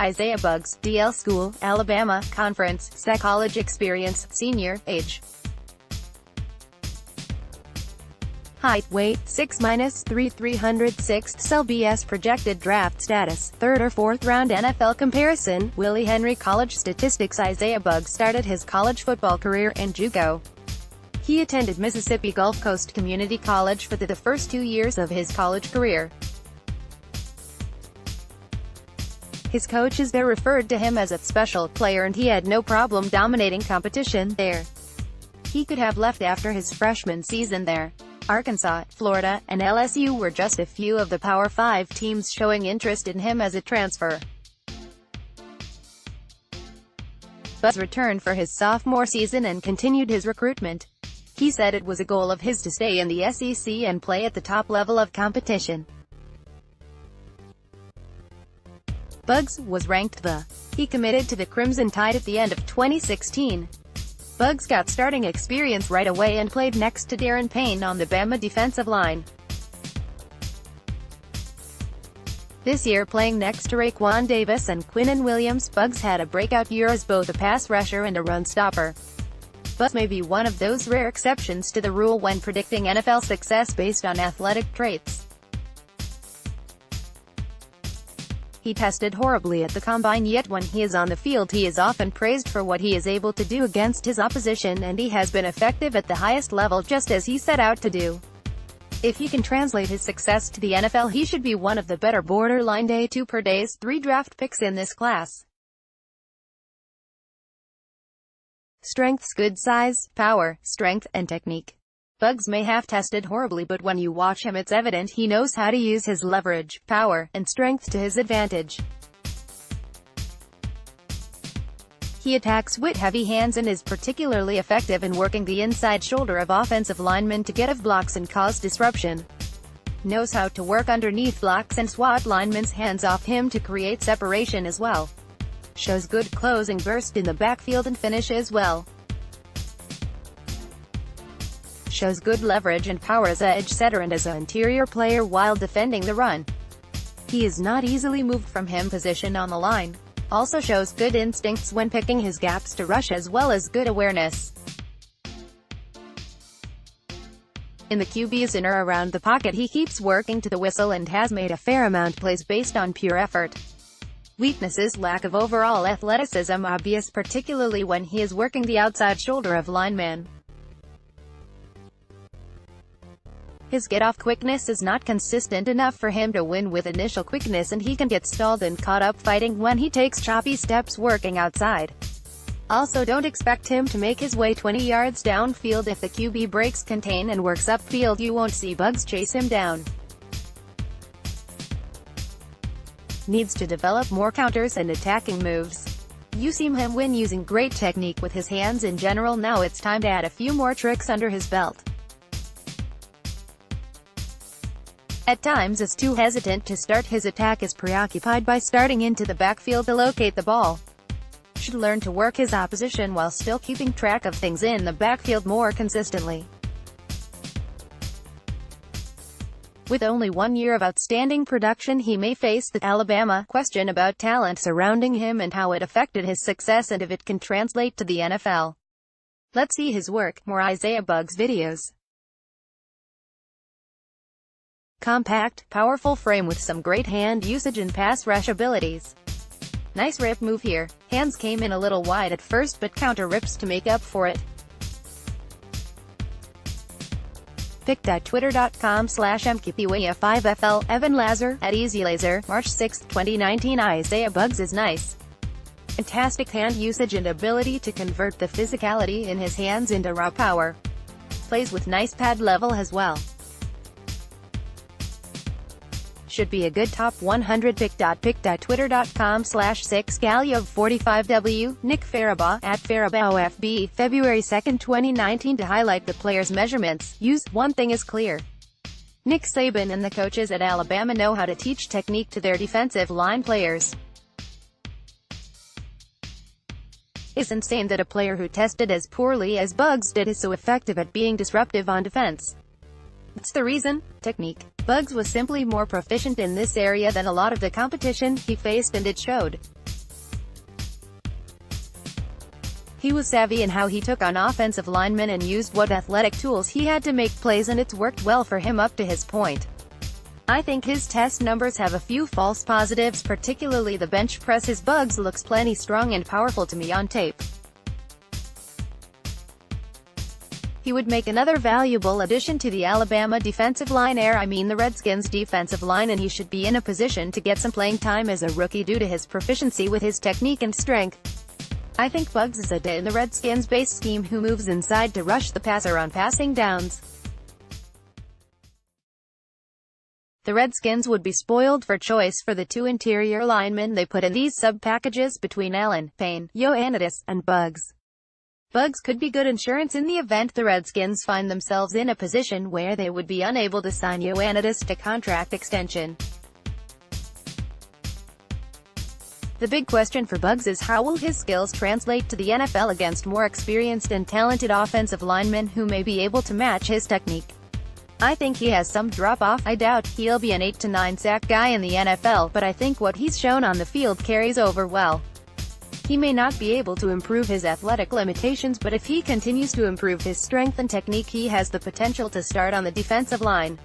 Isaiah Buggs, DLSchool, Alabama, Conference, SECCollege Experience, Senior, age. Height, weight, 6-3 306, lbsProjected draft status, 3rd or 4th round NFL comparison, Willie Henry college statistics. Isaiah Buggs started his college football career in JUCO. He attended Mississippi Gulf Coast Community College for the first 2 years of his college career. His coaches there referred to him as a special player and he had no problem dominating competition there. He could have left after his freshman season there. Arkansas, Florida, and LSU were just a few of the Power 5 teams showing interest in him as a transfer. Buggs returned for his sophomore season and continued his recruitment. He said it was a goal of his to stay in the SEC and play at the top level of competition. Buggs was ranked the. He committed to the Crimson Tide at the end of 2016. Buggs got starting experience right away and played next to Darren Payne on the Bama defensive line. This year playing next to Raekwon Davis and Quinnen Williams, Buggs had a breakout year as both a pass rusher and a run stopper. Buggs may be one of those rare exceptions to the rule when predicting NFL success based on athletic traits. He tested horribly at the combine, yet when he is on the field he is often praised for what he is able to do against his opposition, and he has been effective at the highest level just as he set out to do. If he can translate his success to the NFL, he should be one of the better borderline day 2 per days 3 draft picks in this class. Strengths: good size, power, strength, and technique. Buggs may have tested horribly, but when you watch him it's evident he knows how to use his leverage, power, and strength to his advantage. He attacks with heavy hands and is particularly effective in working the inside shoulder of offensive linemen to get off blocks and cause disruption. Knows how to work underneath blocks and swat linemen's hands off him to create separation as well. Shows good closing burst in the backfield and finishes well. Shows good leverage and power as an edge setter and as an interior player while defending the run. He is not easily moved from him position on the line. Also shows good instincts when picking his gaps to rush as well as good awareness. In the QB's in or around the pocket he keeps working to the whistle and has made a fair amount plays based on pure effort. Weaknesses: lack of overall athleticism obvious particularly when he is working the outside shoulder of linemen. His get-off quickness is not consistent enough for him to win with initial quickness, and he can get stalled and caught up fighting when he takes choppy steps working outside. Also, don't expect him to make his way 20 yards downfield. If the QB breaks contain and works upfield, you won't see Buggs chase him down. Needs to develop more counters and attacking moves. You see him win using great technique with his hands in general. Now it's time to add a few more tricks under his belt. At times is too hesitant to start his attack, is preoccupied by starting into the backfield to locate the ball. Should learn to work his opposition while still keeping track of things in the backfield more consistently. With only 1 year of outstanding production, he may face the Alabama question about talent surrounding him and how it affected his success and if it can translate to the NFL. Let's see his work. More Isaiah Buggs videos. Compact, powerful frame with some great hand usage and pass rush abilities. Nice rip move here. Hands came in a little wide at first but counter rips to make up for it. pic.twitter.com/mkpwaya5fl Evan Lazar at EasyLaser, March 6, 2019. Isaiah Buggs is nice. Fantastic hand usage and ability to convert the physicality in his hands into raw power. Plays with nice pad level as well. Should be a good top 100 pic.twitter.com/SECCollege45w Nick Farabaugh at FarabaughFB, February 2, 2019. To highlight the player's measurements, use. One thing is clear. Nick Saban and the coaches at Alabama know how to teach technique to their defensive line players. It's insane that a player who tested as poorly as Buggs did is so effective at being disruptive on defense. That's the reason. Technique. Buggs was simply more proficient in this area than a lot of the competition he faced, and it showed. He was savvy in how he took on offensive linemen and used what athletic tools he had to make plays, and it's worked well for him up to his point. I think his test numbers have a few false positives, particularly the bench press. His bugs looks plenty strong and powerful to me on tape. He would make another valuable addition to the Alabama defensive line, the Redskins defensive line, and he should be in a position to get some playing time as a rookie due to his proficiency with his technique and strength. I think Bugs is a D in the Redskins' base scheme who moves inside to rush the passer on passing downs. The Redskins would be spoiled for choice for the two interior linemen they put in these sub-packages between Allen, Payne, Ioannidis, and Bugs. Bugs could be good insurance in the event the Redskins find themselves in a position where they would be unable to sign Ioannidis to contract extension. The big question for Bugs is how will his skills translate to the NFL against more experienced and talented offensive linemen who may be able to match his technique. I think he has some drop-off. I doubt he'll be an 8 to 9 sack guy in the NFL, but I think what he's shown on the field carries over well. He may not be able to improve his athletic limitations, but if he continues to improve his strength and technique, he has the potential to start on the defensive line.